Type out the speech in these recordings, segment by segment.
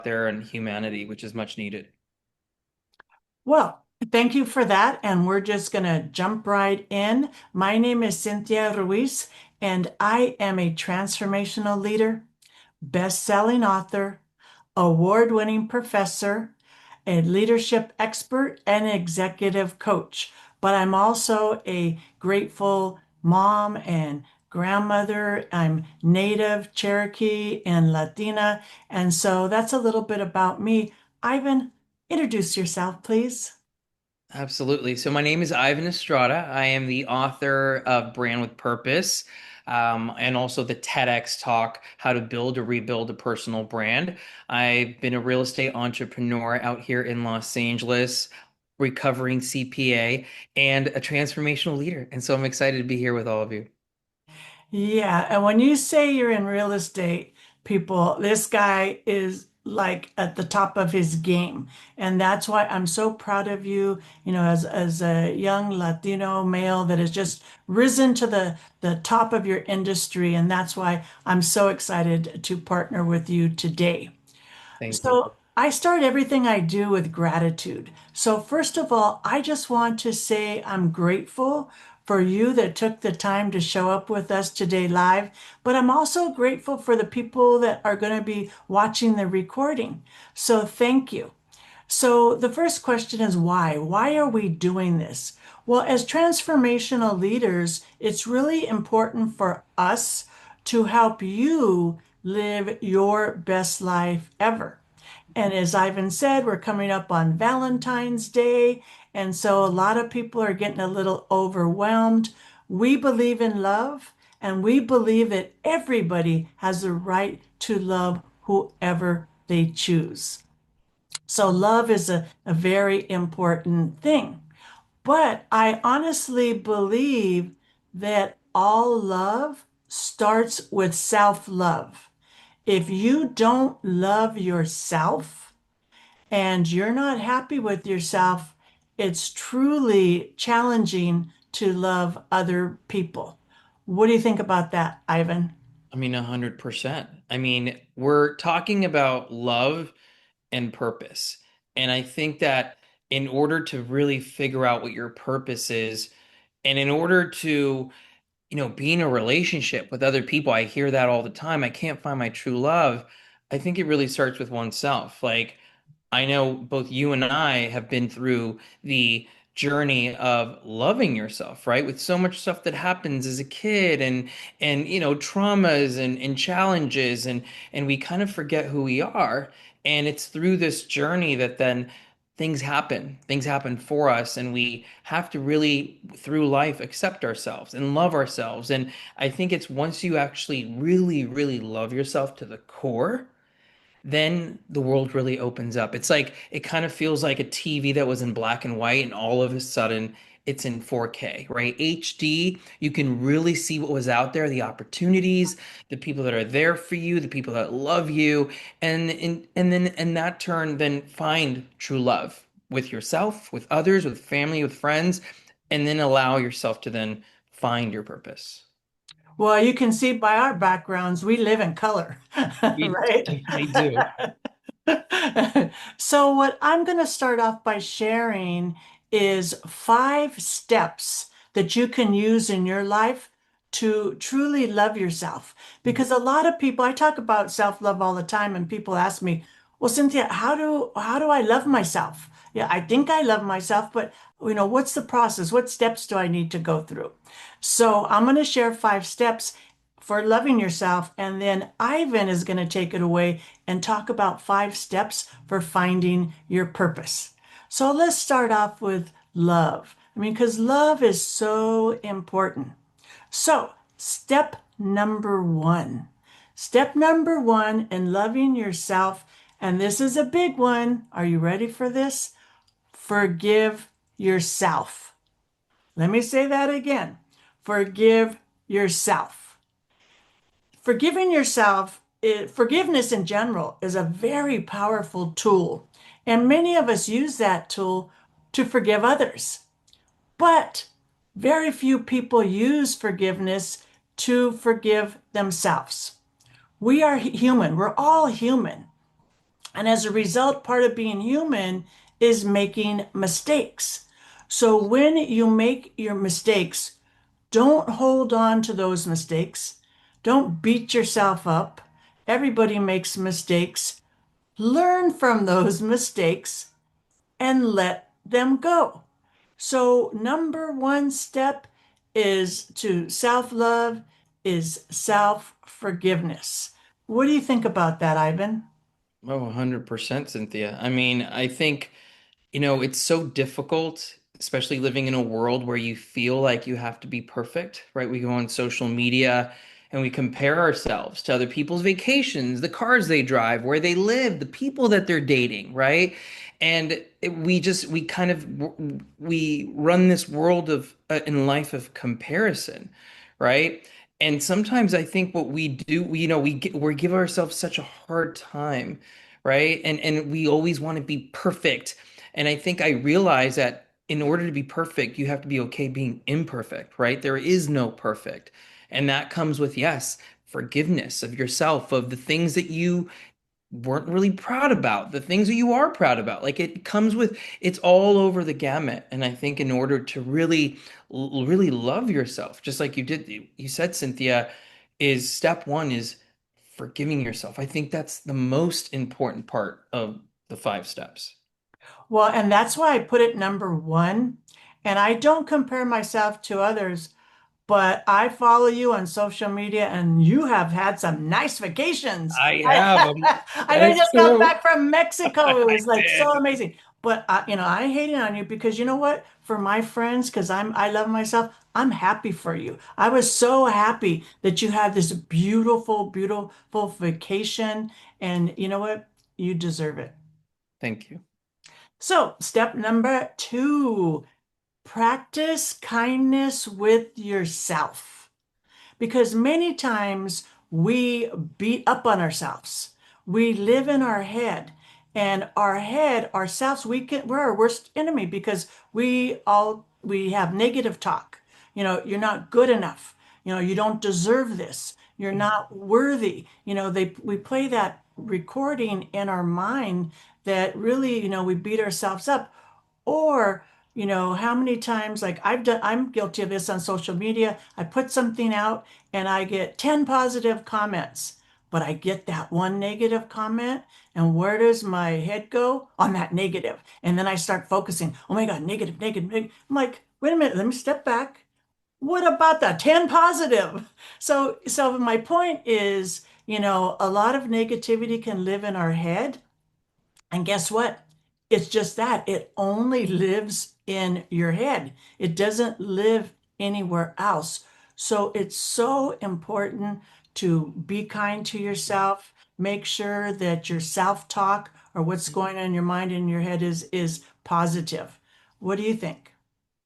there in humanity, which is much needed. Well, thank you for that. And we're just going to jump right in. My name is Cynthia Ruiz, and I am a transformational leader, best-selling author, award-winning professor, a leadership expert, and executive coach. But I'm also a grateful mom and grandmother. I'm Native, Cherokee, and Latina. And so that's a little bit about me. Ivan, introduce yourself, please. Absolutely. So my name is Ivan Estrada. I am the author of Brand with Purpose, and also the TEDx talk, How to Build or Rebuild a Personal Brand. I've been a real estate entrepreneur out here in Los Angeles, recovering CPA, and a transformational leader. And so I'm excited to be here with all of you. Yeah, and when you say you're in real estate, people, this guy is like at the top of his game. And that's why I'm so proud of you, as a young Latino male that has just risen to the top of your industry. And that's why I'm so excited to partner with you today. Thank you. So I start everything I do with gratitude. So first of all, I just want to say I'm grateful for you that took the time to show up with us today live, but I'm also grateful for the people that are going to be watching the recording. So thank you. So the first question is why? Why are we doing this? Well, as transformational leaders, it's really important for us to help you live your best life ever. And as Ivan said, we're coming up on Valentine's Day. And so a lot of people are getting a little overwhelmed. We believe in love, and we believe that everybody has the right to love whoever they choose. So love is a very important thing. But I honestly believe that all love starts with self-love. If you don't love yourself and you're not happy with yourself, it's truly challenging to love other people. What do you think about that, Ivan? I mean, 100%. I mean, we're talking about love and purpose. And I think that in order to really figure out what your purpose is, and in order to, be in a relationship with other people, I hear that all the time. I can't find my true love. I think it really starts with oneself. Like, I know both you and I have been through the journey of loving yourself, right? With so much stuff that happens as a kid and traumas and challenges and we kind of forget who we are. And it's through this journey that then things happen. Things happen for us and we have to really through life accept ourselves and love ourselves. And I think it's once you actually really, really love yourself to the core then the world really opens up. It's like it kind of feels like a TV that was in black and white, and all of a sudden it's in 4K, right? HD, you can really see what was out there, the opportunities, the people that are there for you, the people that love you, and then in that turn, then find true love with yourself, with others, with family, with friends, and then allow yourself to then find your purpose. Well, you can see by our backgrounds, we live in color, We right? definitely do. So, what I'm going to start off by sharing is 5 steps that you can use in your life to truly love yourself. Because a lot of people, I talk about self-love all the time, and people ask me, "Well, Cynthia, how do I love myself?" Yeah, I think I love myself, but what's the process? What steps do I need to go through? So, I'm going to share 5 steps for loving yourself. And then Ivan is going to take it away and talk about 5 steps for finding your purpose. So let's start off with love. I mean, because love is so important. So, step number one. Step number one in loving yourself, and this is a big one. Are you ready for this? Forgive yourself. Let me say that again. Forgive yourself. Forgiving yourself, forgiveness in general is a very powerful tool. And many of us use that tool to forgive others. But very few people use forgiveness to forgive themselves. We are human, we're all human. And as a result, part of being human is making mistakes. So when you make your mistakes, don't hold on to those mistakes. Don't beat yourself up. Everybody makes mistakes. Learn from those mistakes and let them go. So, number one step is to self love, is self forgiveness. What do you think about that, Ivan? Oh, 100%, Cynthia. I mean, I think, it's so difficult, especially living in a world where you feel like you have to be perfect, right? We go on social media and we compare ourselves to other people's vacations, the cars they drive, where they live, the people that they're dating, right? And we kind of we run this world of in life of comparison, right? And sometimes I think what we do, we give ourselves such a hard time, right? And we always want to be perfect. And I think I realize that in order to be perfect, you have to be okay being imperfect, right? There is no perfect. And that comes with, yes, forgiveness of yourself, of the things that you weren't really proud about, the things that you are proud about. Like it comes with, it's all over the gamut. And I think in order to really love yourself, just like you said, Cynthia, is step one is forgiving yourself. I think that's the most important part of the five steps. Well, and that's why I put it number one. And I don't compare myself to others, but I follow you on social media and you have had some nice vacations. I have. I know you That's just got true. back from Mexico. It I was like so did. amazing. But I hate it on you because you know what? For my friends, because I love myself, I'm happy for you. I was so happy that you had this beautiful, beautiful vacation. And you know what? You deserve it. Thank you. So, step number two, practice kindness with yourself. Because many times we beat up on ourselves. We live in our head, and our head, ourselves, we're our worst enemy because we have negative talk. You're not good enough. You don't deserve this. You're not worthy. We play that recording in our mind that really, we beat ourselves up. Or, how many times, like I'm guilty of this on social media. I put something out and I get 10 positive comments, but I get that one negative comment. And where does my head go? On that negative. And then I start focusing, oh my God, negative, negative, negative. I'm like, wait a minute, let me step back. What about the 10 positive? So my point is, a lot of negativity can live in our head. And guess what? It's just that it only lives in your head. It doesn't live anywhere else. So it's so important to be kind to yourself. Make sure that your self-talk or what's going on in your mind and your head is positive. What do you think?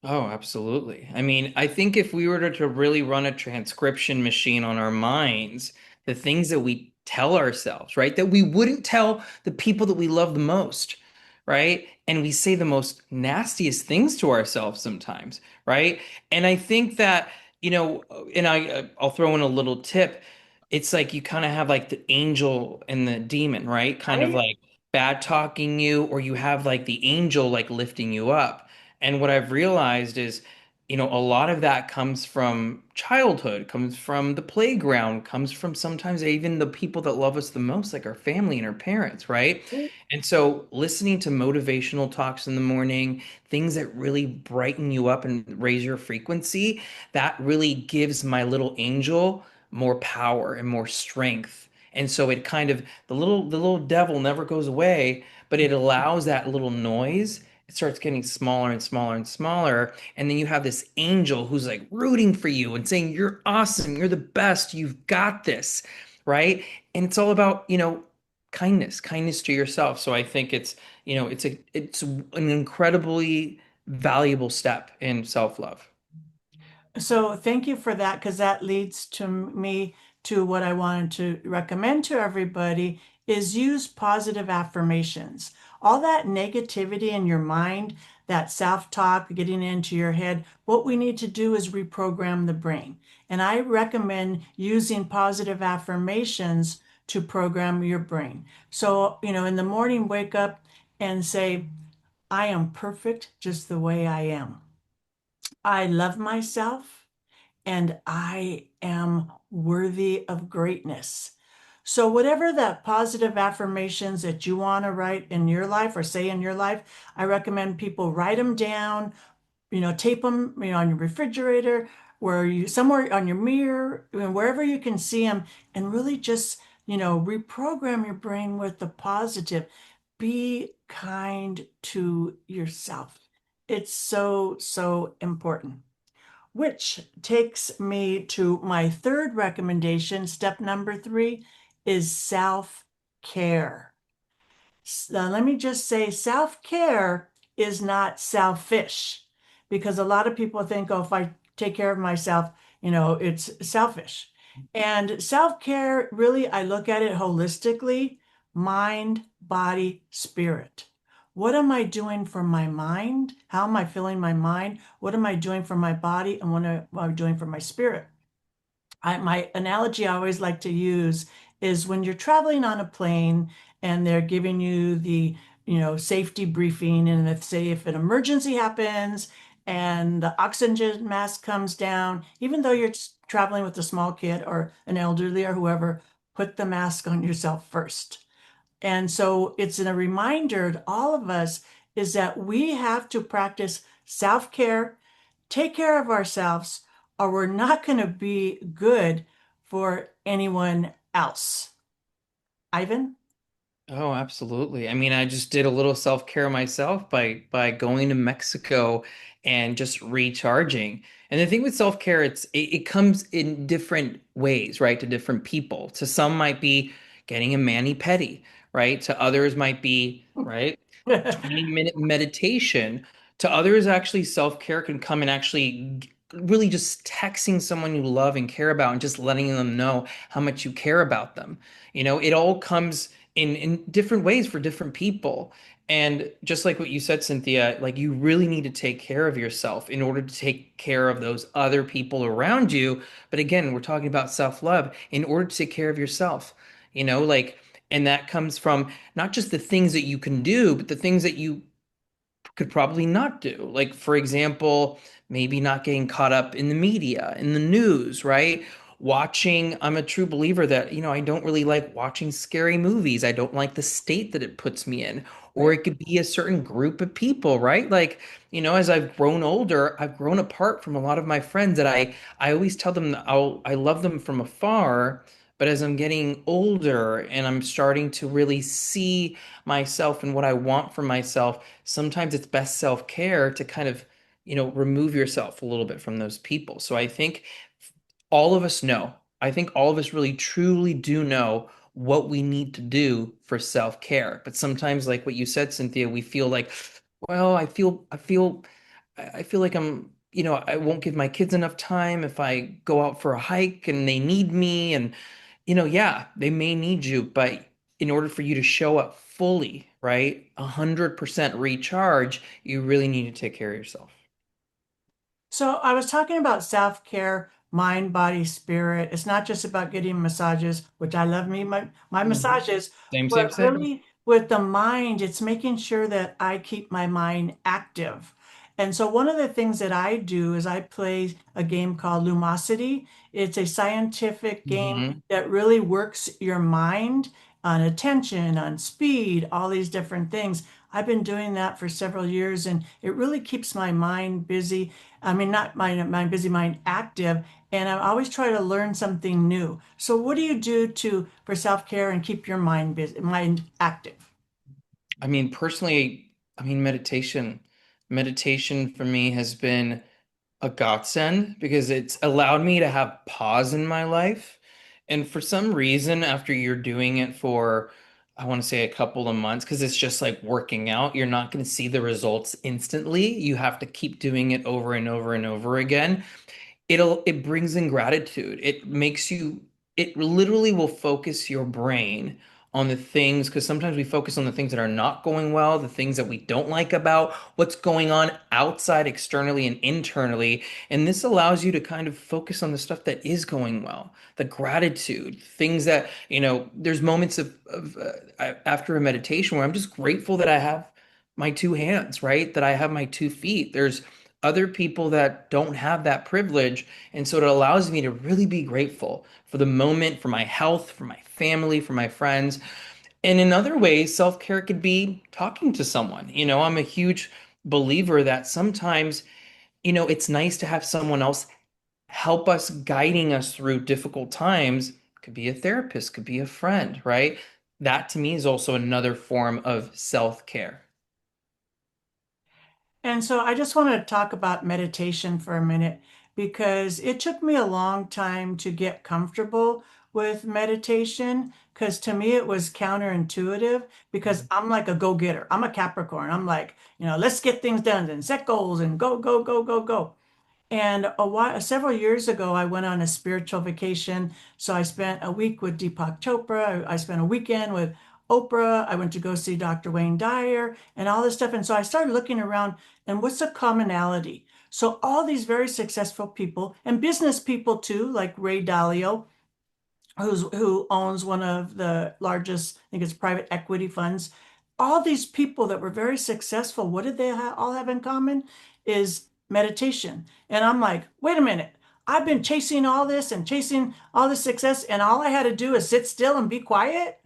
Oh, absolutely. I mean, I think if we were to really run a transcription machine on our minds, the things that we tell ourselves, right, that we wouldn't tell the people that we love the most, right? And we say the most nastiest things to ourselves sometimes, right? And I think that, and I'll throw in a little tip. It's like you kind of have like the angel and the demon, right? Kind of Right? like bad talking you, or you have like the angel like lifting you up. And what I've realized is, a lot of that comes from childhood, comes from the playground, comes from sometimes even the people that love us the most, like our family and our parents, right? And so listening to motivational talks in the morning, things that really brighten you up and raise your frequency, that really gives my little angel more power and more strength. And so it kind of the little devil never goes away, but it allows that little noise, it starts getting smaller and smaller and smaller. And then you have this angel who's like rooting for you and saying, "You're awesome. You're the best. You've got this." Right. And it's all about, kindness to yourself. So I think it's an incredibly valuable step in self-love. So thank you for that because that leads to me to what I wanted to recommend to everybody is use positive affirmations. All that negativity in your mind, that self-talk getting into your head, what we need to do is reprogram the brain. And I recommend using positive affirmations to program your brain. So, in the morning, wake up and say, I am perfect just the way I am. I love myself and I am worthy of greatness. So, whatever that positive affirmations that you want to write in your life or say in your life, I recommend people write them down, tape them, on your refrigerator, where you somewhere on your mirror, wherever you can see them, and really just, reprogram your brain with the positive. Be kind to yourself. It's so, so important. Which takes me to my third recommendation. Step number three is self-care. Let me just say self-care is not selfish, because a lot of people think, oh, if I take care of myself, it's selfish. And self-care, really, I look at it holistically: mind, body, spirit. What am I doing for my mind? How am I feeling my mind? What am I doing for my body? And what am I doing for my spirit? My analogy I always like to use is when you're traveling on a plane and they're giving you the, safety briefing, and if an emergency happens and the oxygen mask comes down, even though you're traveling with a small kid or an elderly or whoever, put the mask on yourself first. And so it's a reminder to all of us is that we have to practice self-care, take care of ourselves, or we're not going to be good for anyone else. Ivan? Oh, absolutely. I mean, I just did a little self-care myself by going to Mexico and just recharging. And the thing with self-care, it comes in different ways, right? To different people. To some might be getting a mani-pedi, right? To others might be, right, 20-minute meditation. To others, actually, self-care can come in actually really just texting someone you love and care about and just letting them know how much you care about them. It all comes in different ways for different people. And just like what you said, Cynthia, like you really need to take care of yourself in order to take care of those other people around you. But again, we're talking about self-love in order to take care of yourself, like, and that comes from not just the things that you can do, but the things that you could probably not do. Like, for example, maybe not getting caught up in the media, in the news, right? I'm a true believer that, I don't really like watching scary movies. I don't like the state that it puts me in. Or it could be a certain group of people, right? Like, as I've grown older, I've grown apart from a lot of my friends that I always tell them that I love them from afar. But as I'm getting older and I'm starting to really see myself and what I want for myself, sometimes it's best self-care to kind of, remove yourself a little bit from those people. So I think all of us know, I think all of us really truly do know what we need to do for self-care. But sometimes, like what you said, Cynthia, we feel like, well, I feel like I won't give my kids enough time if I go out for a hike and they need me. And, yeah, they may need you, but in order for you to show up fully, right, 100% recharge, you really need to take care of yourself. So I was talking about self-care, mind, body, spirit. It's not just about getting massages, which I love my Mhm. massages, Same, same, but same. really with the mind, it's making sure that I keep my mind active. And so one of the things that I do is I play a game called Lumosity. It's a scientific game Hmm. that really works your mind on attention, on speed, all these different things. I've been doing that for several years, and it really keeps my mind busy. I mean, not my busy mind active, and I always try to learn something new. So, what do you do to for self-care and keep your mind busy, mind active? I mean, personally, I mean, meditation for me has been a godsend because it's allowed me to have pause in my life. And for some reason, after you're doing it for, I want to say a couple of months, because it's just like working out, you're not going to see the results instantly. You have to keep doing it over and over and over again. It brings in gratitude. It literally will focus your brain on the things, because sometimes we focus on the things that are not going well, the things that we don't like about what's going on outside, externally, and internally. And this allows you to kind of focus on the stuff that is going well, the gratitude, things that, there's moments of after a meditation where I'm just grateful that I have my two hands, right? That I have my 2 feet. There's other people that don't have that privilege. And so it allows me to really be grateful for the moment, for my health, for my family, for my friends. And in other ways, self-care could be talking to someone. I'm a huge believer that sometimes, it's nice to have someone else help us, guiding us through difficult times. Could be a therapist, could be a friend, right? That to me is also another form of self-care. And so I just want to talk about meditation for a minute because it took me a long time to get comfortable with meditation because to me it was counterintuitive because I'm like a go-getter. I'm a Capricorn. I'm like, let's get things done and set goals and go, go, go, go, go. And several years ago, I went on a spiritual vacation. So I spent a week with Deepak Chopra. I spent a weekend with Oprah. I went to go see Dr. Wayne Dyer and all this stuff. And so I started looking around and what's the commonality? So all these very successful people and business people too, like Ray Dalio, who owns one of the largest, I think it's private equity funds. All these people that were very successful, what did they all have in common? Is meditation. And I'm like, wait a minute. I've been chasing all this and chasing all this success, and all I had to do is sit still and be quiet.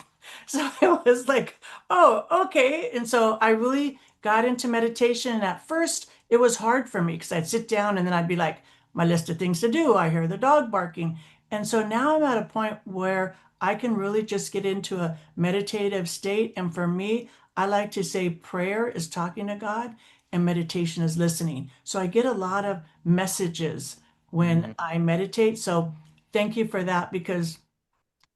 So it was like, oh, okay. And so I really got into meditation. And at first, it was hard for me because I'd sit down and then I'd be like, my list of things to do. I hear the dog barking. And so now I'm at a point where I can really just get into a meditative state. And for me, I like to say prayer is talking to God and meditation is listening. So I get a lot of messages when Mhm. I meditate. So thank you for that because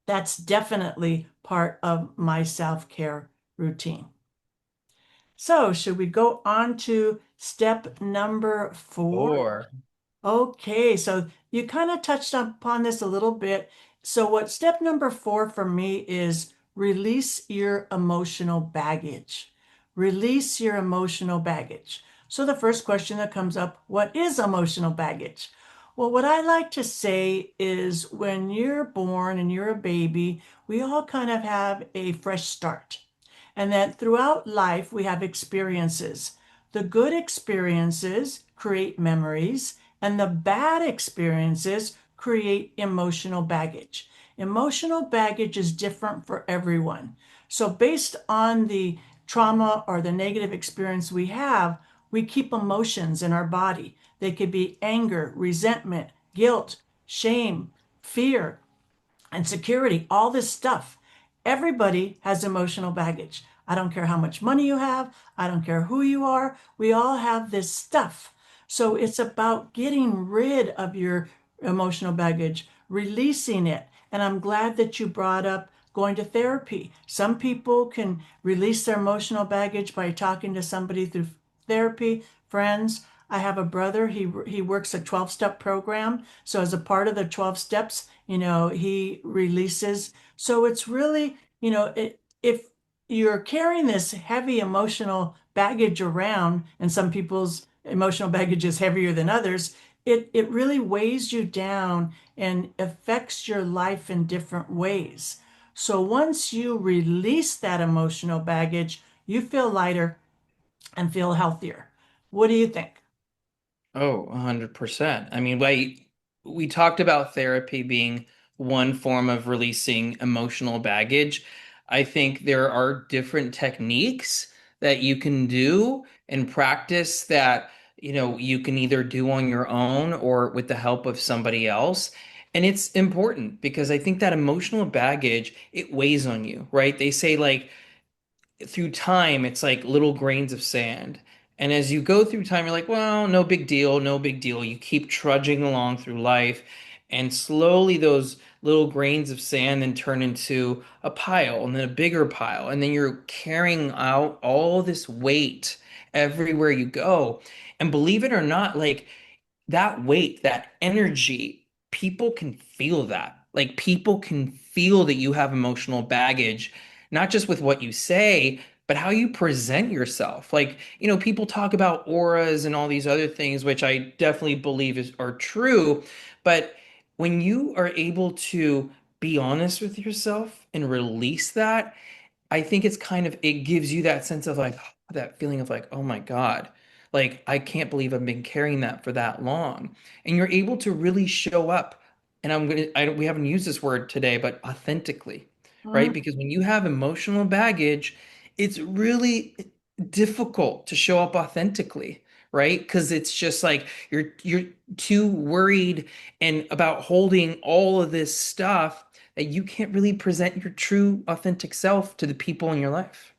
that's definitely part of my self-care routine. So should we go on to step number 4? Or, Okay, so you kind of touched upon this a little bit. So, what step number 4 for me is release your emotional baggage. Release your emotional baggage. So, the first question that comes up, what is emotional baggage? Well, what I like to say is when you're born and you're a baby, we all kind of have a fresh start and that throughout life we have experiences. The good experiences create memories, and the bad experiences create emotional baggage. Emotional baggage is different for everyone. So, based on the trauma or the negative experience we have, we keep emotions in our body. They could be anger, resentment, guilt, shame, fear, insecurity, all this stuff. Everybody has emotional baggage. I don't care how much money you have, I don't care who you are, we all have this stuff. So it's about getting rid of your emotional baggage, releasing it. And I'm glad that you brought up going to therapy. Some people can release their emotional baggage by talking to somebody through therapy, friends. I have a brother, he works a 12-step program. So as a part of the 12 steps, he releases. So it's really, if you're carrying this heavy emotional baggage around, and some people's emotional baggage is heavier than others, it really weighs you down and affects your life in different ways. So once you release that emotional baggage, you feel lighter and feel healthier. What do you think? oh, 100%. I mean, we talked about therapy being one form of releasing emotional baggage. I think there are different techniques that you can do and practice that, you can either do on your own or with the help of somebody else. And it's important because I think that emotional baggage, it weighs on you, right? They say like through time, it's like little grains of sand. And as you go through time, you're like, well, no big deal, no big deal. You keep trudging along through life, and slowly those little grains of sand then turn into a pile and then a bigger pile. And then you're carrying out all this weight everywhere you go. And believe it or not, like that weight, that energy, people can feel that. Like people can feel that you have emotional baggage. not just with what you say, but how you present yourself. Like, people talk about auras and all these other things, which I definitely believe are true. But when you are able to be honest with yourself and release that, I think it gives you that sense of like, that feeling of like, oh my God, like I can't believe I've been carrying that for that long. And you're able to really show up. And we haven't used this word today, but authentically, right? Mm. Because when you have emotional baggage, it's really difficult to show up authentically, right? Because it's just like you're too worried and about holding all of this stuff that you can't really present your true authentic self to the people in your life.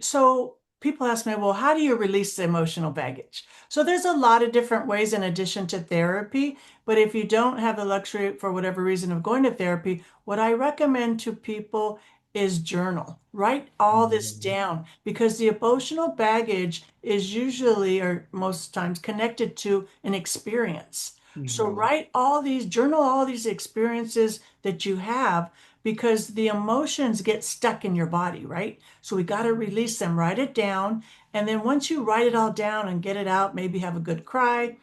So people ask me, well, how do you release the emotional baggage? So there's a lot of different ways in addition to therapy. But if you don't have the luxury for whatever reason of going to therapy, what I recommend to people is journal. Write all this Mhm. down because the emotional baggage is usually or most times connected to an experience. So Mhm. write all these, journal all these experiences that you have because the emotions get stuck in your body, right? So we got to release them, write it down. And then once you write it all down and get it out, maybe have a good cry,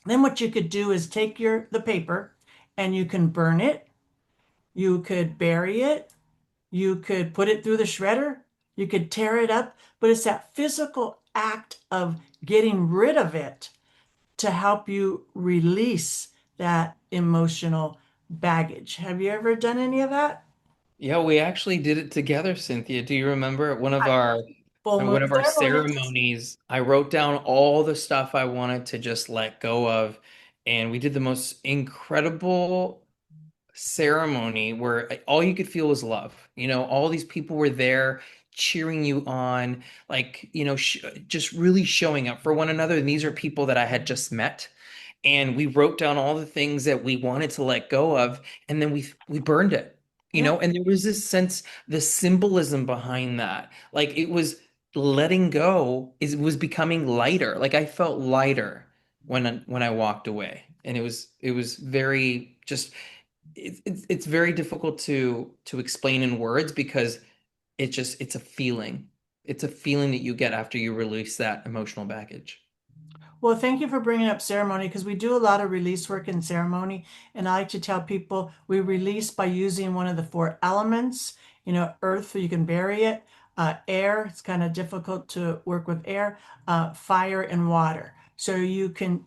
then what you could do is take the paper and you can burn it, you could bury it, you could put it through the shredder, you could tear it up, but it's that physical act of getting rid of it to help you release that emotional baggage. Have you ever done any of that? Yeah, we actually did it together, Cynthia. Do you remember at Full moon one of our ceremonies. ceremonies, I wrote down all the stuff I wanted to just let go of, and we did the most incredible ceremony where all you could feel was love. All these people were there cheering you on, like, just really showing up for one another. And these are people that I had just met. And we wrote down all the things that we wanted to let go of, and then we burned it. Yeah. And there was this sense, the symbolism behind that. Like it was letting go is was becoming lighter. Like I felt lighter when I walked away. And it was very just it's very difficult to explain in words because it's a feeling. It's a feeling that you get after you release that emotional baggage. Well, thank you for bringing up ceremony because we do a lot of release work in ceremony. And I like to tell people we release by using one of the four elements. Earth, so you can bury it, air, it's kind of difficult to work with air, fire, and water. So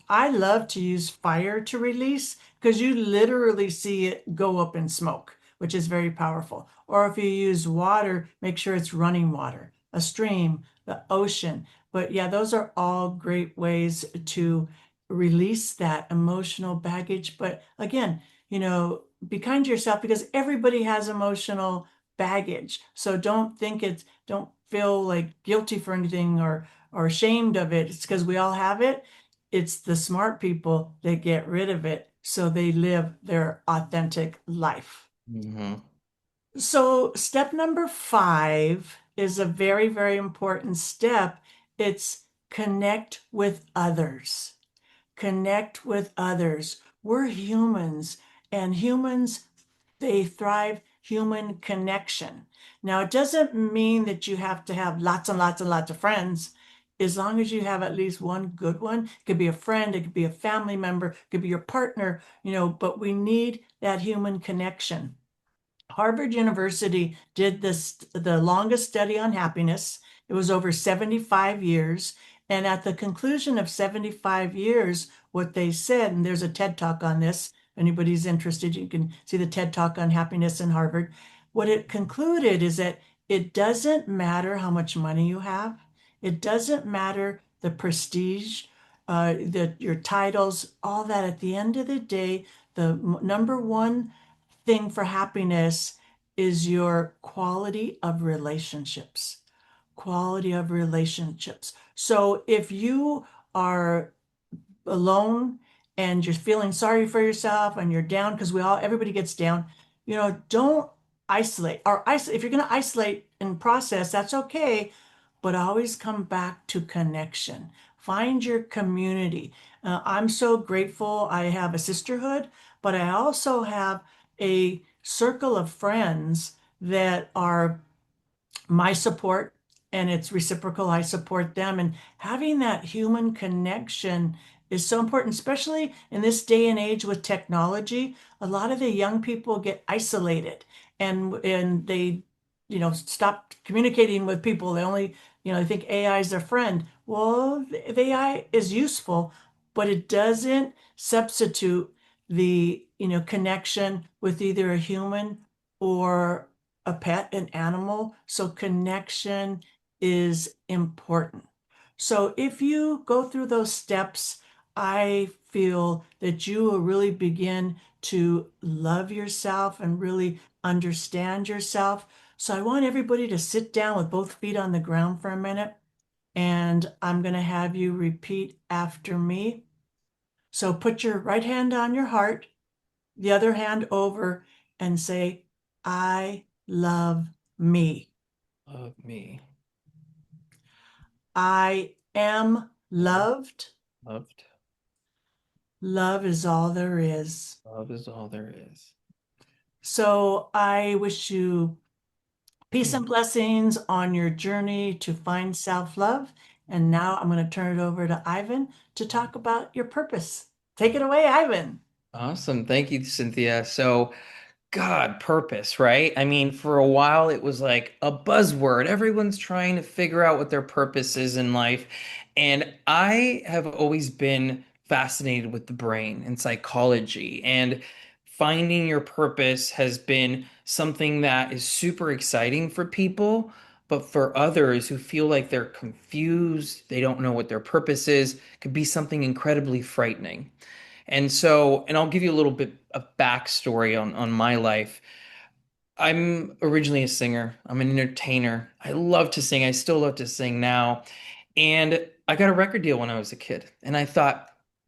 I love to use fire to release because you literally see it go up in smoke, which is very powerful. Or if you use water, make sure it's running water, a stream, the ocean. But yeah, those are all great ways to release that emotional baggage. But again, be kind to yourself because everybody has emotional baggage. So don't feel like guilty for anything or ashamed of it. It's because we all have it. It's the smart people that get rid of it so they live their authentic life. Hmm. So, step number 5 is a very, very important step. It's connect with others. Connect with others. We're humans, and humans, they thrive human connection. Now, it doesn't mean that you have to have lots and lots and lots of friends. As long as you have at least one good one, it could be a friend, it could be a family member, it could be your partner, but we need that human connection. Harvard University did the longest study on happiness. It was over 75 years. And at the conclusion of 75 years, what they said, and there's a TED Talk on this, if anybody's interested, you can see the TED Talk on happiness in Harvard. What it concluded is that it doesn't matter how much money you have, it doesn't matter the prestige, your titles, all that. At the end of the day, the number one thing for happiness is your quality of relationships. Quality of relationships. So if you are alone and you're feeling sorry for yourself and you're down because everybody gets down, don't isolate or isolate. If you're going to isolate and process, that's okay, but always come back to connection. Find your community. I'm so grateful I have a sisterhood, but I also have a circle of friends that are my support, and it's reciprocal. I support them. And having that human connection is so important, especially in this day and age with technology. A lot of the young people get isolated and they, stop communicating with people. They only, they think AI is their friend. Well, the AI is useful, but it doesn't substitute the, connection with either a human or a pet, an animal. So connection is important. So if you go through those steps, I feel that you will really begin to love yourself and really understand yourself. So I want everybody to sit down with both feet on the ground for a minute, and I'm going to have you repeat after me. So put your right hand on your heart, the other hand over, and say, I love me. Of me. I am I'm loved. loved. Love is all there is. Love is all there is. So I wish you peace Hmm. and blessings on your journey to find self-love. And now I'm going to turn it over to Ivan to talk about your purpose. Take it away, Ivan. Awesome. Thank you, Cynthia. So, God, purpose, right? I mean, for a while it was like a buzzword. Everyone's trying to figure out what their purpose is in life. And I have always been fascinated with the brain and psychology. And finding your purpose has been something that is super exciting for people. But for others who feel like they're confused, they don't know what their purpose is, could be something incredibly frightening. And so, and I'll give you a little bit of backstory on my life. I'm originally a singer. I'm an entertainer. I love to sing. I still love to sing now. And I got a record deal when I was a kid. And I thought,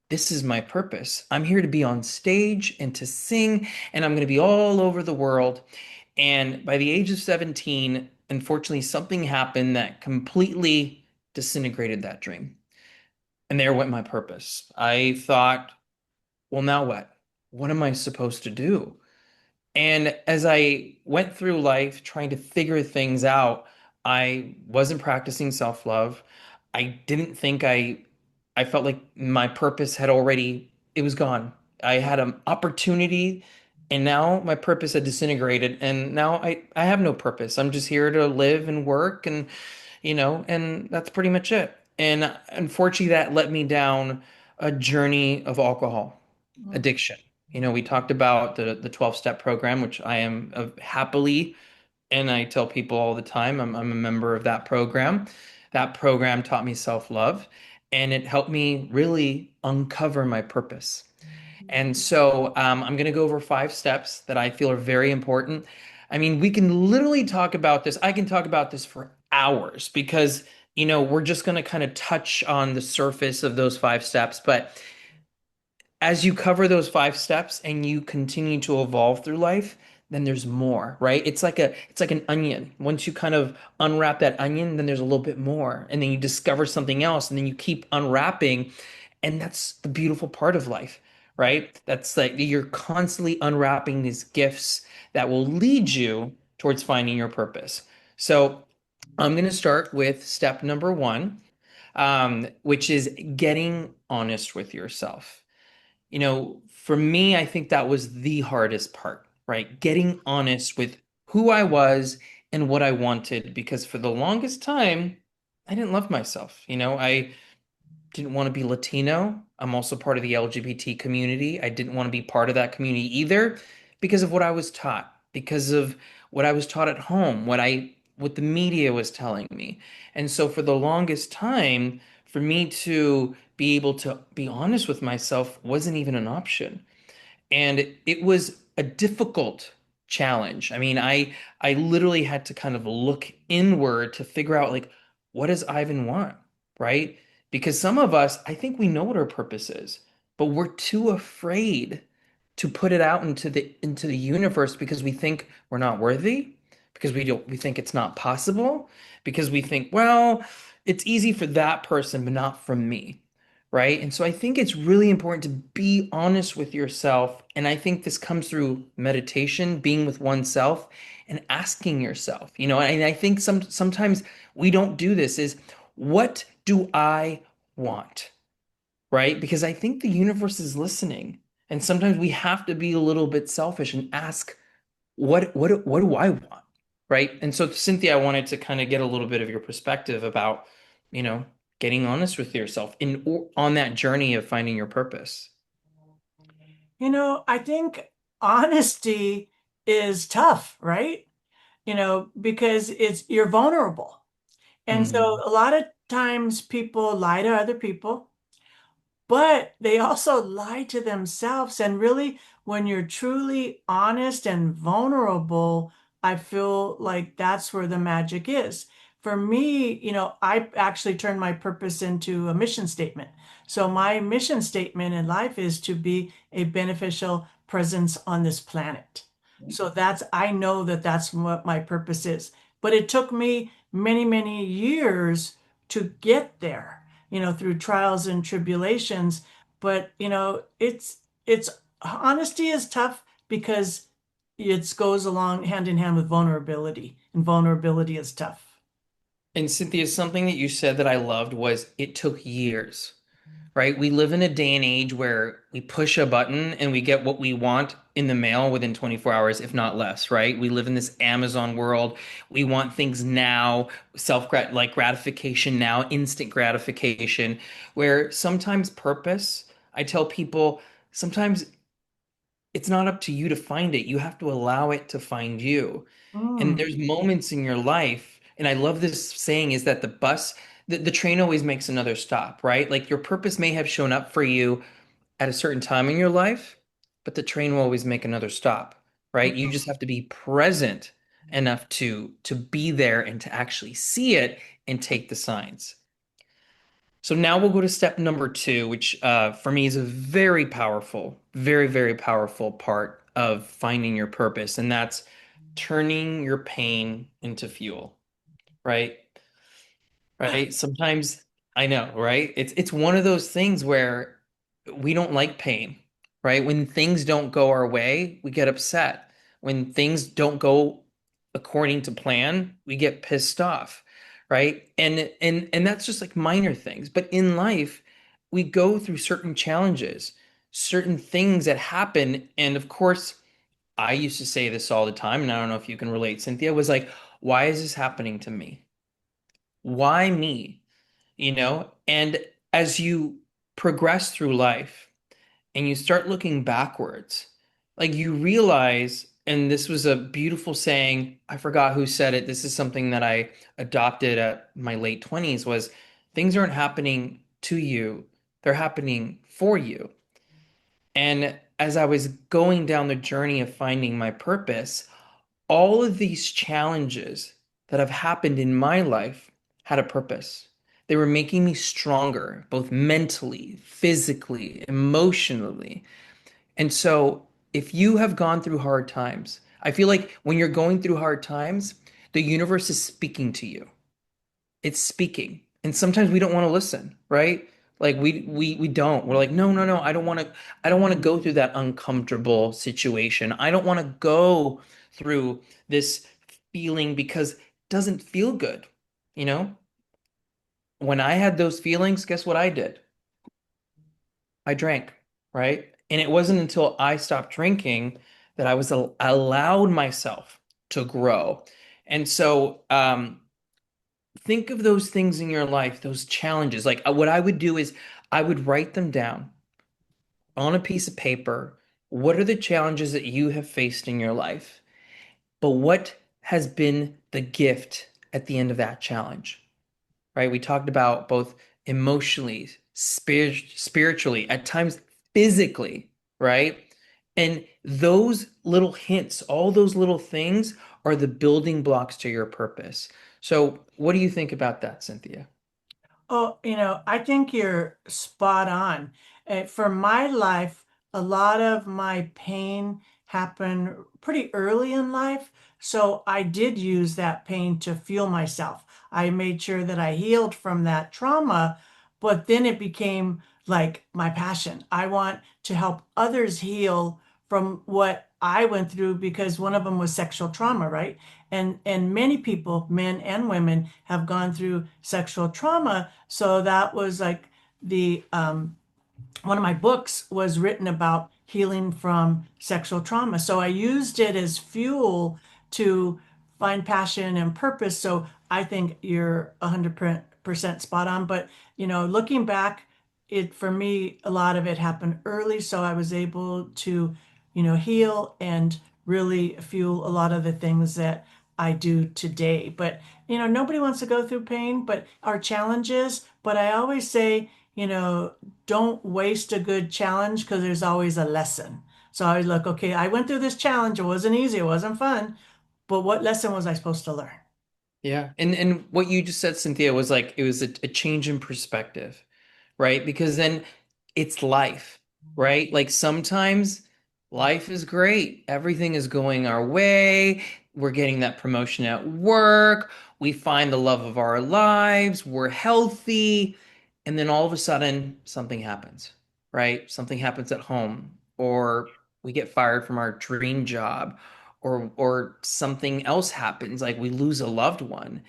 this is my purpose. I'm here to be on stage and to sing, and I'm going to be all over the world. And by the age of 17, unfortunately, something happened that completely disintegrated that dream. And there went my purpose. I thought, well, now what? What am I supposed to do? And as I went through life trying to figure things out, I wasn't practicing self-love. I didn't think I felt like my purpose had already, it was gone. I had an opportunity and now my purpose had disintegrated and now I have no purpose. I'm just here to live and work and and that's pretty much it. And unfortunately that led me down a journey of alcohol addiction. We talked about the 12-step program, which I am happily, and I tell people all the time, I'm a member of that program. That program taught me self-love, and it helped me really uncover my purpose. And so I'm going to go over 5 steps that I feel are very important. I mean, we can literally talk about this. I can talk about this for hours because, we're just going to kind of touch on the surface of those 5 steps. But as you cover those 5 steps and you continue to evolve through life, then there's more, right? It's like an onion. Once you kind of unwrap that onion, then there's a little bit more, and then you discover something else, and then you keep unwrapping, and that's the beautiful part of life, right? That's like you're constantly unwrapping these gifts that will lead you towards finding your purpose. So I'm going to start with step number one, which is getting honest with yourself. For me, I think that was the hardest part, right? Getting honest with who I was and what I wanted, because for the longest time, I didn't love myself. I didn't want to be Latino. I'm also part of the LGBT community. I didn't want to be part of that community either because of what I was taught, because of what I was taught at home, what the media was telling me. And so for the longest time, for me to be able to be honest with myself wasn't even an option. And it was a difficult challenge. I mean, I literally had to kind of look inward to figure out, like, what does Ivan want, right? Because some of us, I think we know what our purpose is, but we're too afraid to put it out into the universe because we think we're not worthy, because we think it's not possible, because we think, well, it's easy for that person, but not for me. right? And so I think it's really important to be honest with yourself. And I think this comes through meditation, being with oneself and asking yourself, and I think sometimes we don't do this is what do I want? Right? Because I think the universe is listening. And sometimes we have to be a little bit selfish and ask, what do I want? Right? And so, Cynthia, I wanted to kind of get a little bit of your perspective about, you know, getting honest with yourself on that journey of finding your purpose. I think honesty is tough, right? Because you're vulnerable. And so Hmm. a lot of times people lie to other people, but they also lie to themselves. And really, when you're truly honest and vulnerable, I feel like that's where the magic is. For me, I actually turned my purpose into a mission statement. So my mission statement in life is to be a beneficial presence on this planet. So I know that that's what my purpose is. But it took me many, many years to get there, through trials and tribulations. But, it's honesty is tough because it goes along hand in hand with vulnerability, and vulnerability is tough. And Cynthia, something that you said that I loved was it took years. Right? We live in a day and age where we push a button and we get what we want in the mail within 24 hours, if not less, right? We live in this Amazon world. We want things now, like gratification now, instant gratification, where sometimes purpose, I tell people, sometimes it's not up to you to find it. You have to allow it to find you. And Mm, there's moments in your life, and I love this saying is that the train always makes another stop, right? Like your purpose may have shown up for you at a certain time in your life, but the train will always make another stop, right? You just have to be present enough to be there and to actually see it and take the signs. So now we'll go to step number two, which for me is a very powerful, very, very powerful part of finding your purpose, and that's turning your pain into fuel, right? Right? Sometimes I know, right? It's one of those things where we don't like pain, right? When things don't go our way, we get upset. When things don't go according to plan, we get pissed off, right? And that's just like minor things. But in life, we go through certain challenges, certain things that happen, and of course, I used to say this all the time, and I don't know if you can relate, Cynthia, was like, why is this happening to me? Why me? And as you progress through life and you start looking backwards, like you realize, and this was a beautiful saying, I forgot who said it. This is something that I adopted at my late 20s was things aren't happening to you, they're happening for you. And as I was going down the journey of finding my purpose, all of these challenges that have happened in my life had a purpose. They were making me stronger, both mentally, physically, emotionally. And so, if you have gone through hard times, I feel like when you're going through hard times, the universe is speaking to you. It's speaking. And sometimes we don't want to listen, right? Like we don't. We're like, no, no, no, I don't want to go through that uncomfortable situation. I don't want to go through this feeling because it doesn't feel good. You know? When I had those feelings, guess what I did? I drank, right? And it wasn't until I stopped drinking that I was allowed myself to grow. And so think of those things in your life, those challenges. Like what I would do is I would write them down on a piece of paper. What are the challenges that you have faced in your life? But what has been the gift at the end of that challenge? Right? We talked about both emotionally, spiritually, at times physically, right? And those little hints, all those little things are the building blocks to your purpose. So, what do you think about that, Cynthia? Oh, I think you're spot on. For my life, a lot of my pain happened pretty early in life. So I did use that pain to fuel myself. I made sure that I healed from that trauma, but then it became like my passion. I want to help others heal from what I went through because one of them was sexual trauma, right? And many people, men and women, have gone through sexual trauma. So that was like the one of my books was written about healing from sexual trauma. So I used it as fuel to find passion and purpose. So I think you're 100% spot on. But, looking back, it for me, a lot of it happened early. So I was able to, heal and really fuel a lot of the things that I do today. But, nobody wants to go through pain, but our challenges. But I always say, don't waste a good challenge because there's always a lesson. So I look, okay, I went through this challenge. It wasn't easy, it wasn't fun, but what lesson was I supposed to learn? Yeah. And what you just said, Cynthia, was like it was a change in perspective, right? Because then it's life, right? Like sometimes life is great. Everything is going our way. We're getting that promotion at work. We find the love of our lives. We're healthy. And then all of a sudden, something happens, right? Something happens at home, or we get fired from our dream job, or something else happens, like we lose a loved one.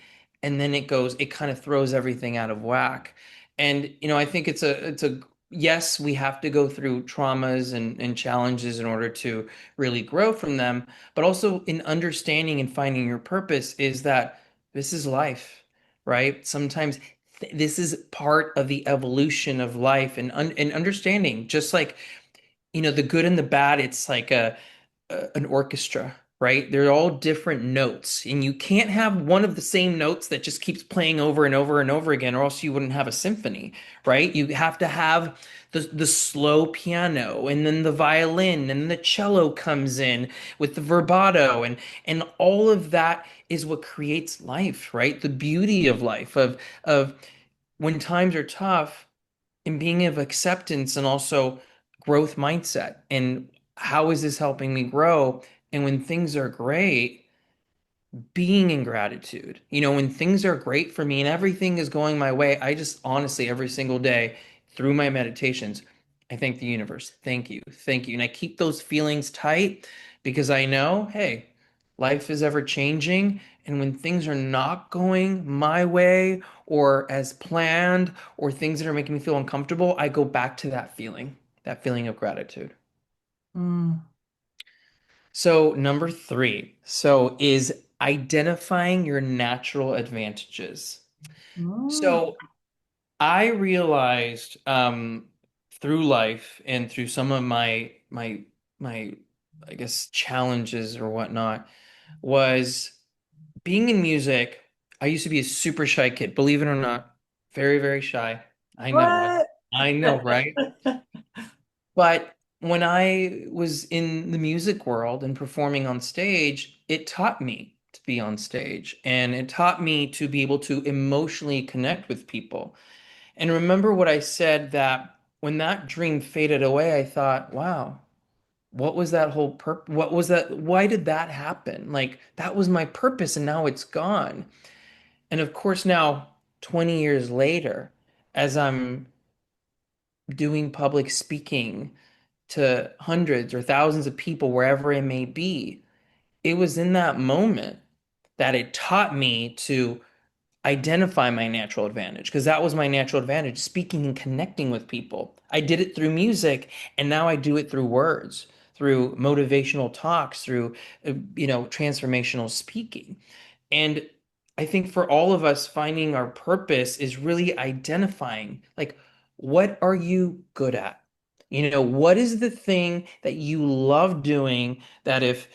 And then it kind of throws everything out of whack. And I think it's a yes, we have to go through traumas and challenges in order to really grow from them, but also in understanding and finding your purpose is that this is life, right? Sometimes this is part of the evolution of life and understanding, just like the good and the bad. It's like an orchestra, right? They're all different notes, and you can't have one of the same notes that just keeps playing over and over and over again, or else you wouldn't have a symphony, right? You have to have the slow piano, and then the violin, and the cello comes in with the vibrato, and all of that is what creates life, right? The beauty of life, of when times are tough and being of acceptance and also growth mindset. And how is this helping me grow? And when things are great, being in gratitude. When things are great for me and everything is going my way, I just honestly, every single day through my meditations, I thank the universe. Thank you. Thank you. And I keep those feelings tight because I know, hey, life is ever changing. And when things are not going my way or as planned, or things that are making me feel uncomfortable, I go back to that feeling of gratitude. Mm. So, number three, is identifying your natural advantages. Mm. So, I realized through life and through some of my I guess challenges or whatnot was being in music. I used to be a super shy kid, believe it or not, very, very shy. I know, right? What? I know, right? But when I was in the music world and performing on stage, it taught me to be on stage, and it taught me to be able to emotionally connect with people. And remember what I said, that when that dream faded away, I thought, wow, what was that whole what was that? Why did that happen? Like that was my purpose and now it's gone. And of course, now 20 years later, as I'm doing public speaking to hundreds or thousands of people wherever it may be, it was in that moment that it taught me to identify my natural advantage, because that was my natural advantage, speaking and connecting with people. I did it through music, and now I do it through words, through motivational talks, through transformational speaking. And I think for all of us, finding our purpose is really identifying, like, what are you good at? What is the thing that you love doing, that if,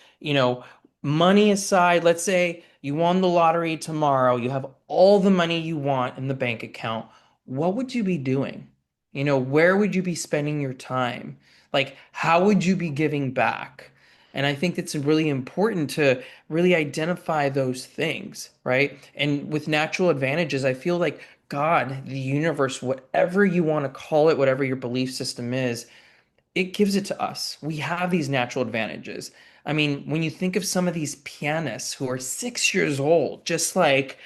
money aside, let's say you won the lottery tomorrow, you have all the money you want in the bank account, what would you be doing? Where would you be spending your time? Like, how would you be giving back? And I think it's really important to really identify those things, right? And with natural advantages, I feel like God, the universe, whatever you want to call it, whatever your belief system is, it gives it to us. We have these natural advantages. I mean, when you think of some of these pianists who are 6 years old, just like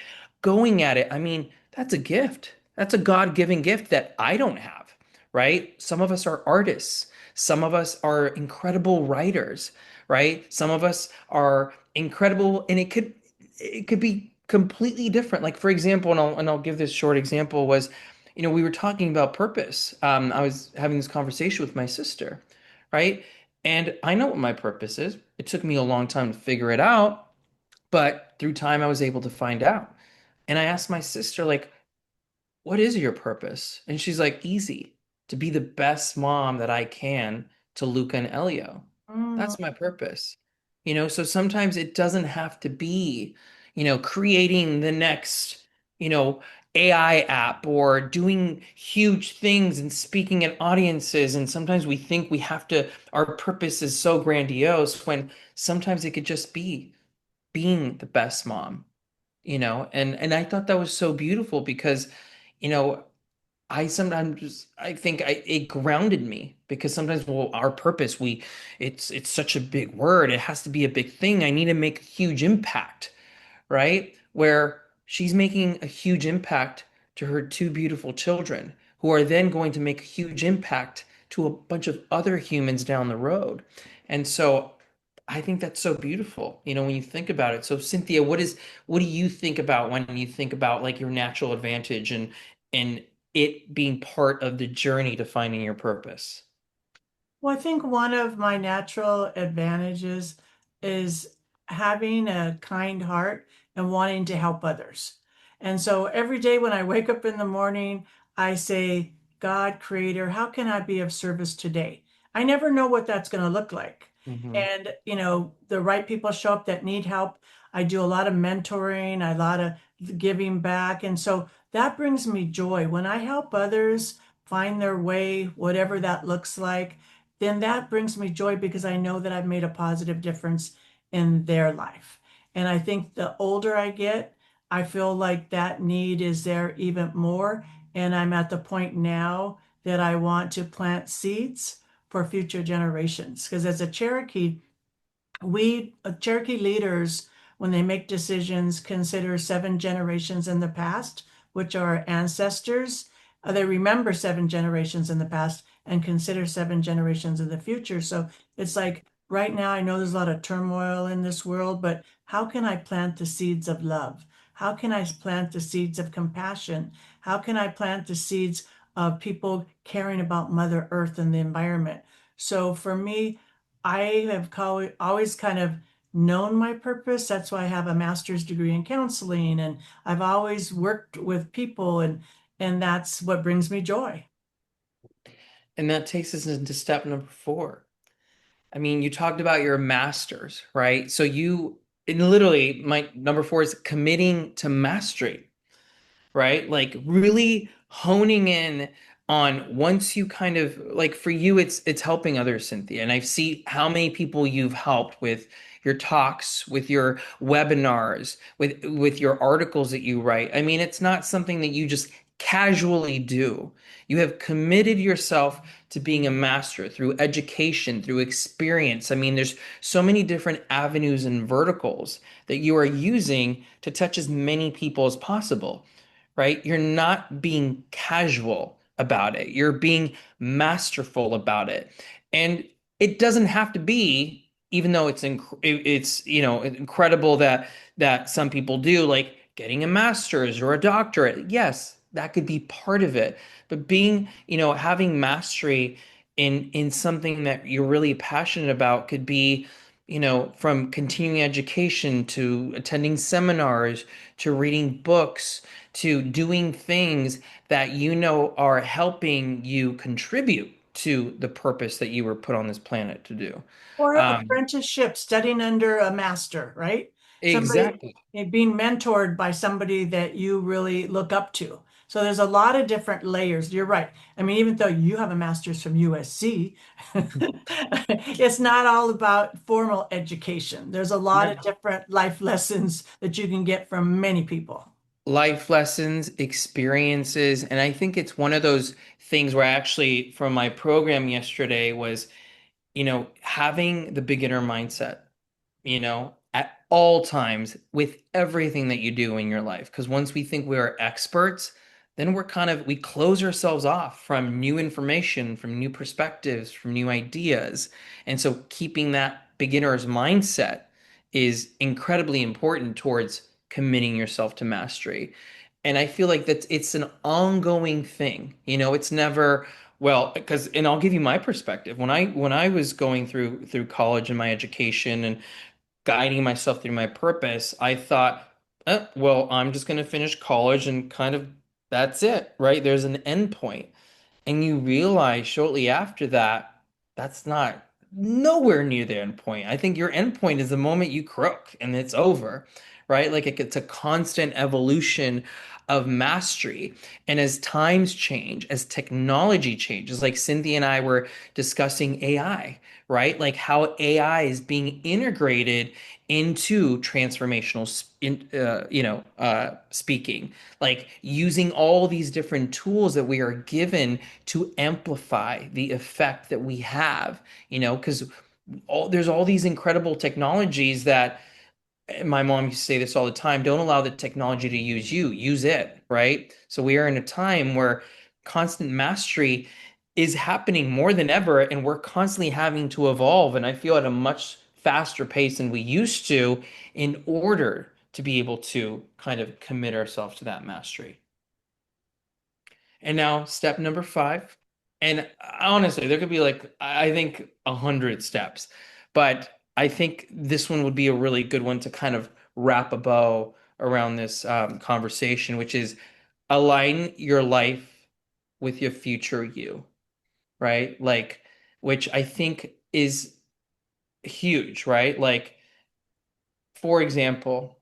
going at it, I mean, that's a gift. That's a God-given gift that I don't have, right? Some of us are artists. Some of us are incredible writers, right? Some of us are incredible, and it could be completely different. Like for example, and I'll give this short example was, we were talking about purpose. I was having this conversation with my sister, right? And I know what my purpose is. It took me a long time to figure it out, but through time I was able to find out. And I asked my sister, like, what is your purpose? And she's like, easy, to be the best mom that I can to Luca and Elio. Mm. That's my purpose. So sometimes it doesn't have to be, creating the next, you know, AI app or doing huge things and speaking at audiences. And sometimes we think our purpose is so grandiose when sometimes it could just be being the best mom, and I thought that was so beautiful because, you know, I think it grounded me because sometimes, well, our purpose, it's such a big word. It has to be a big thing. I need to make a huge impact, right? Where she's making a huge impact to her two beautiful children, who are then going to make a huge impact to a bunch of other humans down the road. And so I think that's so beautiful, when you think about it. So Cynthia, what do you think about when you think about like your natural advantage and it being part of the journey to finding your purpose? Well, I think one of my natural advantages is having a kind heart and wanting to help others. And so every day when I wake up in the morning, I say, God, Creator, how can I be of service today? I never know what that's going to look like. Hmm. And, the right people show up that need help. I do a lot of mentoring, a lot of giving back. And so that brings me joy. When I help others find their way, whatever that looks like, then that brings me joy because I know that I've made a positive difference in their life. And I think the older I get, I feel like that need is there even more. And I'm at the point now that I want to plant seeds for future generations. Because as a Cherokee, we Cherokee leaders, when they make decisions, consider 7 generations in the past, which are ancestors. They remember 7 generations in the past and consider 7 generations in the future. So it's like right now, I know there's a lot of turmoil in this world, but how can I plant the seeds of love? How can I plant the seeds of compassion? How can I plant the seeds of people caring about Mother Earth and the environment? So for me, I have always kind of known my purpose. That's why I have a master's degree in counseling, and I've always worked with people, and that's what brings me joy. And that takes us into step number 4. I mean, you talked about your masters, right? And literally, my number 4 is committing to mastery, right? Like really honing in on, once you kind of like, for you, it's helping others, Cynthia. And I see how many people you've helped with your talks, with your webinars, with your articles that you write. I mean, it's not something that you just casually do. You have committed yourself to being a master through education, through experience. I mean, there's so many different avenues and verticals that you are using to touch as many people as possible, right? You're not being casual about it. You're being masterful about it. And it doesn't have to be, even though it's incredible that some people do, like getting a master's or a doctorate. Yes, that could be part of it. But having mastery in something that you're really passionate about could be, from continuing education to attending seminars to reading books to doing things that are helping you contribute to the purpose that you were put on this planet to do. Or Um, apprenticeship, studying under a master, right? Somebody exactly. being mentored by somebody that you really look up to. So there's a lot of different layers. You're right. I mean, even though you have a master's from USC, it's not all about formal education. There's a lot of No. different life lessons that you can get from many people. Life lessons, experiences, and I think it's one of those things where actually from my program yesterday was, having the beginner mindset, at all times with everything that you do in your life. Because once we think we are experts, then we close ourselves off from new information, from new perspectives, from new ideas. And so keeping that beginner's mindset is incredibly important towards committing yourself to mastery. And I feel like that it's an ongoing thing. It's never, well, because, and I'll give you my perspective. When I was going through college and my education and guiding myself through my purpose, I thought, well, I'm just going to finish college and kind of that's it, right? There's an end point. And you realize shortly after that, that's not nowhere near the end point. I think your end point is the moment you croak and it's over, right? Like it's a constant evolution of mastery. And as times change, as technology changes, like Cynthia and I were discussing AI, right? Like how AI is being integrated into transformational, speaking, like using all these different tools that we are given to amplify the effect that we have, because there's all these incredible technologies that my mom used to say this all the time, don't allow the technology to use you, use it, right? So we are in a time where constant mastery is happening more than ever, and we're constantly having to evolve. And I feel at a much faster pace than we used to in order to be able to kind of commit ourselves to that mastery. And now step number five. And honestly, there could be like, I think 100 steps, but I think this one would be a really good one to kind of wrap a bow around this conversation, which is align your life with your future you, right? Like, which I think is huge, right? Like, for example,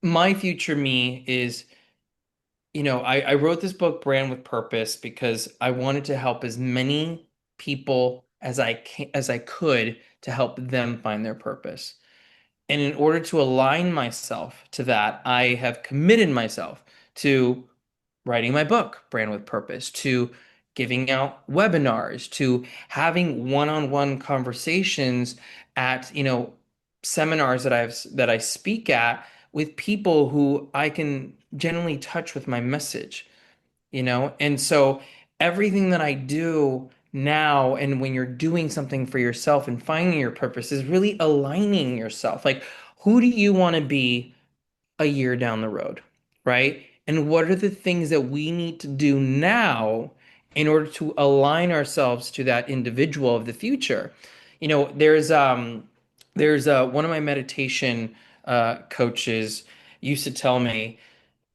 my future me is I wrote this book, Brand with Purpose, because I wanted to help as many people as I could to help them find their purpose. And in order to align myself to that, I have committed myself to writing my book, Brand with Purpose, to giving out webinars, to having one-on-one conversations at, seminars that I speak at with people who I can generally touch with my message. And so everything that I do now, and when you're doing something for yourself and finding your purpose, is really aligning yourself. Like, who do you want to be a year down the road, right? And what are the things that we need to do now in order to align ourselves to that individual of the future? There's one of my meditation coaches used to tell me,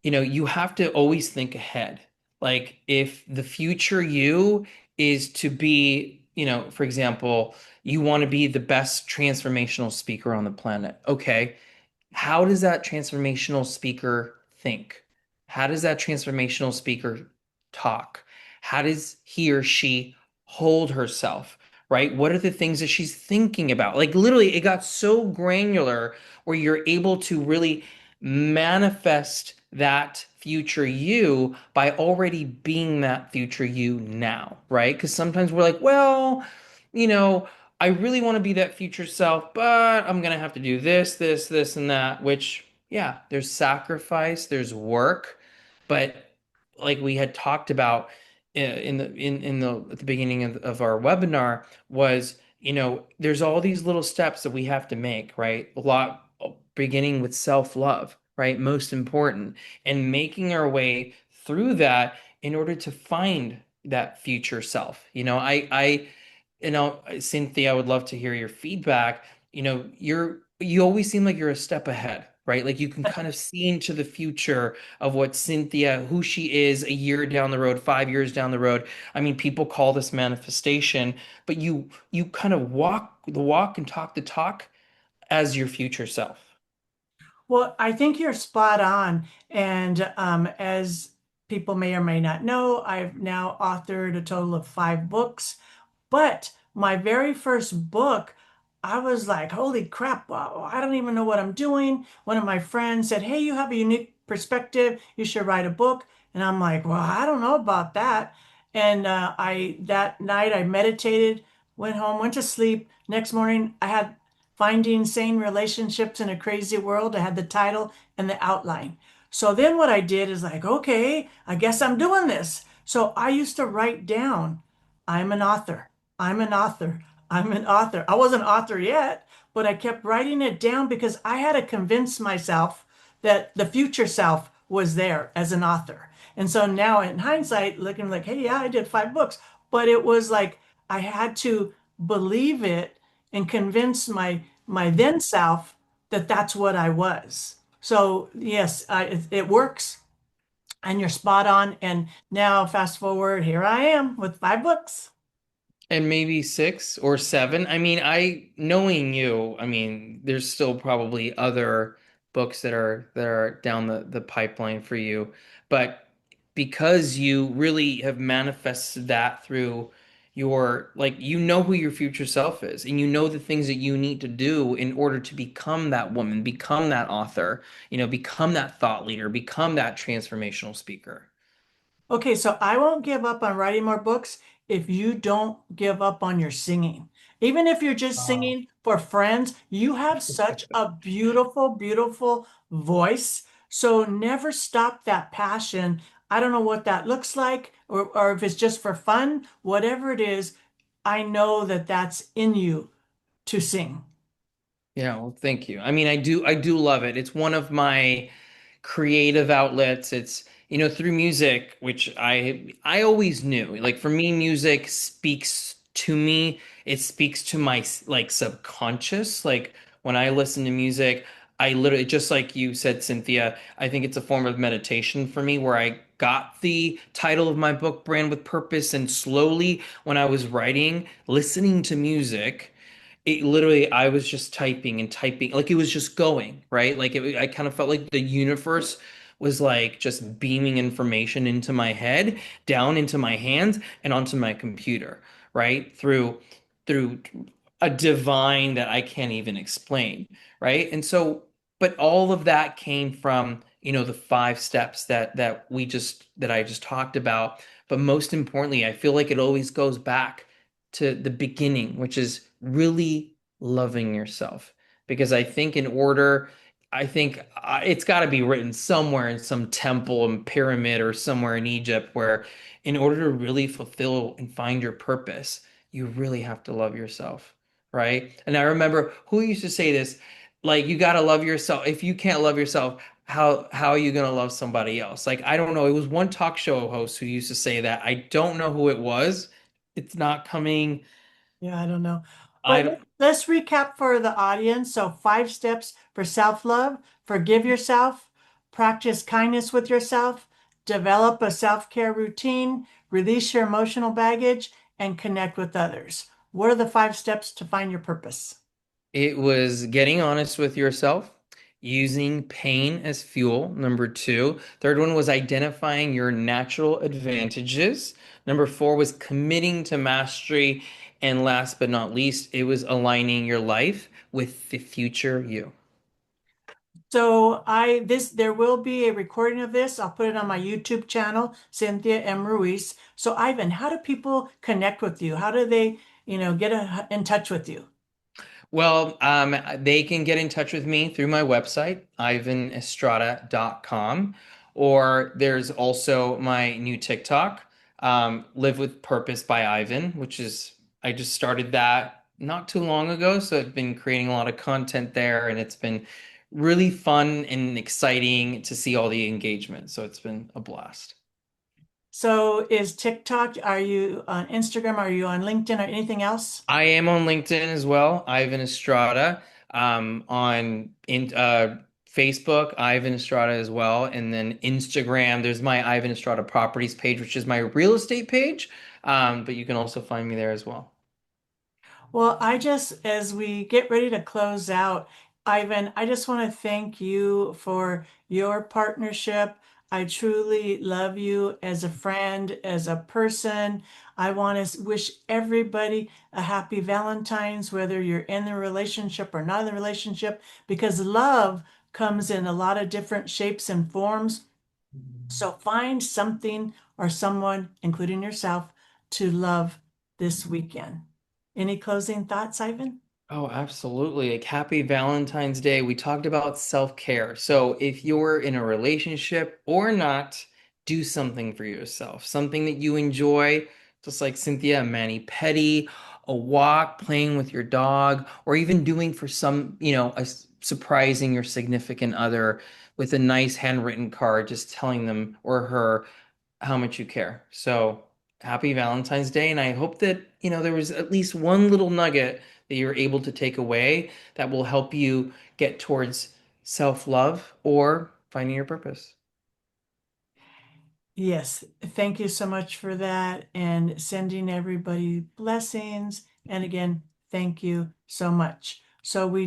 you have to always think ahead. Like if the future you is to be, for example, you want to be the best transformational speaker on the planet. Okay, how does that transformational speaker think? How does that transformational speaker talk? How does he or she hold herself? Right? What are the things that she's thinking about? Like literally, it got so granular where you're able to really manifest that future you by already being that future you now, right? Because sometimes we're like, well, you know, I really want to be that future self, but I'm gonna have to do this, this, this, and that, which, yeah, there's sacrifice, there's work, but like we had talked about in the at the beginning of our webinar was, there's all these little steps that we have to make, right? A lot beginning with self-love, right? Most important, and making our way through that in order to find that future self. Cynthia, I would love to hear your feedback. You always seem like you're a step ahead, right? Like you can kind of see into the future of what Cynthia, who she is a year down the road, 5 years down the road. I mean, people call this manifestation, but you kind of walk the walk and talk the talk as your future self. Well, I think you're spot on. And as people may or may not know, I've now authored a total of 5 books. But my very first book, I was like, holy crap, wow, I don't even know what I'm doing. One of my friends said, hey, you have a unique perspective. You should write a book. And I'm like, well, I don't know about that. And that night I meditated, went home, went to sleep. Next morning, I had Finding Sane Relationships in a Crazy World. I had the title and the outline. So then what I did is like, okay, I guess I'm doing this. So I used to write down, I'm an author. I'm an author. I'm an author. I wasn't an author yet, but I kept writing it down because I had to convince myself that the future self was there as an author. And so now in hindsight, looking like, hey, yeah, I did 5 books, but it was like I had to believe it and convince my then self that that's what I was. So yes, it works, and you're spot on. And now, fast forward, here I am with 5 books. And maybe 6 or 7. I mean, knowing you, I mean, there's still probably other books that are down the pipeline for you. But because you really have manifested that through your, like, you know who your future self is, and you know the things that you need to do in order to become that woman, become that author, become that thought leader, become that transformational speaker. Okay, so I won't give up on writing more books if you don't give up on your singing. Even if you're just Oh. singing for friends, you have such a beautiful, beautiful voice. So never stop that passion. I don't know what that looks like, or if it's just for fun, whatever it is, I know that that's in you to sing. Yeah, well, thank you. I mean, I do love it. It's one of my creative outlets. It's, through music, which I always knew. Like for me, music speaks to me. It speaks to my like subconscious. Like when I listen to music, I literally, just like you said, Cynthia, I think it's a form of meditation for me where I got the title of my book, Brand with Purpose, and slowly when I was writing, listening to music, it literally, I was just typing and typing, like it was just going, right? Like I kind of felt like the universe was like just beaming information into my head, down into my hands, and onto my computer, right? Through a divine that I can't even explain, right? And so, but all of that came from, the 5 steps that I just talked about. But most importantly, I feel like it always goes back to the beginning, which is really loving yourself. Because I think it's got to be written somewhere in some temple and pyramid or somewhere in Egypt where, in order to really fulfill and find your purpose, you really have to love yourself, right? And I remember who used to say this, like, you got to love yourself. If you can't love yourself, how are you going to love somebody else? Like, I don't know. It was one talk show host who used to say that. I don't know who it was. It's not coming. Yeah, I don't know. I But don't. let's recap for the audience. So, 5 steps for self-love: forgive yourself, practice kindness with yourself, develop a self-care routine, release your emotional baggage, and connect with others. What are the 5 steps to find your purpose? It was getting honest with yourself, using pain as fuel. Number 2. Third one was identifying your natural advantages. Number 4 was committing to mastery. And last but not least, it was aligning your life with the future you. So there will be a recording of this. I'll put it on my YouTube channel, Cynthia M. Ruiz. So Ivan, how do people connect with you? How do they, get in touch with you? Well, they can get in touch with me through my website, ivanestrada.com, or there's also my new TikTok, Live with Purpose by Ivan, I just started that not too long ago. So I've been creating a lot of content there, and it's been really fun and exciting to see all the engagement. So it's been a blast. So is TikTok, are you on Instagram? Are you on LinkedIn or anything else? I am on LinkedIn as well, Ivan Estrada. On in Facebook, Ivan Estrada as well, and then Instagram. There's my Ivan Estrada Properties page, which is my real estate page. But you can also find me there as well. Well, as we get ready to close out, Ivan, I just want to thank you for your partnership. I truly love you as a friend, as a person. I want to wish everybody a happy Valentine's, whether you're in the relationship or not in the relationship, because love comes in a lot of different shapes and forms. So find something or someone, including yourself, to love this weekend. Any closing thoughts, Ivan? Oh, absolutely. Like happy Valentine's Day. We talked about self-care. So if you're in a relationship or not, do something for yourself, something that you enjoy, just like Cynthia, a mani-pedi, a walk, playing with your dog, or even doing for some, surprising your significant other with a nice handwritten card, just telling them or her how much you care. So happy Valentine's Day. And I hope that, there was at least one little nugget that you're able to take away that will help you get towards self-love or finding your purpose. Yes, thank you so much for that and sending everybody blessings. And again, thank you so much. So we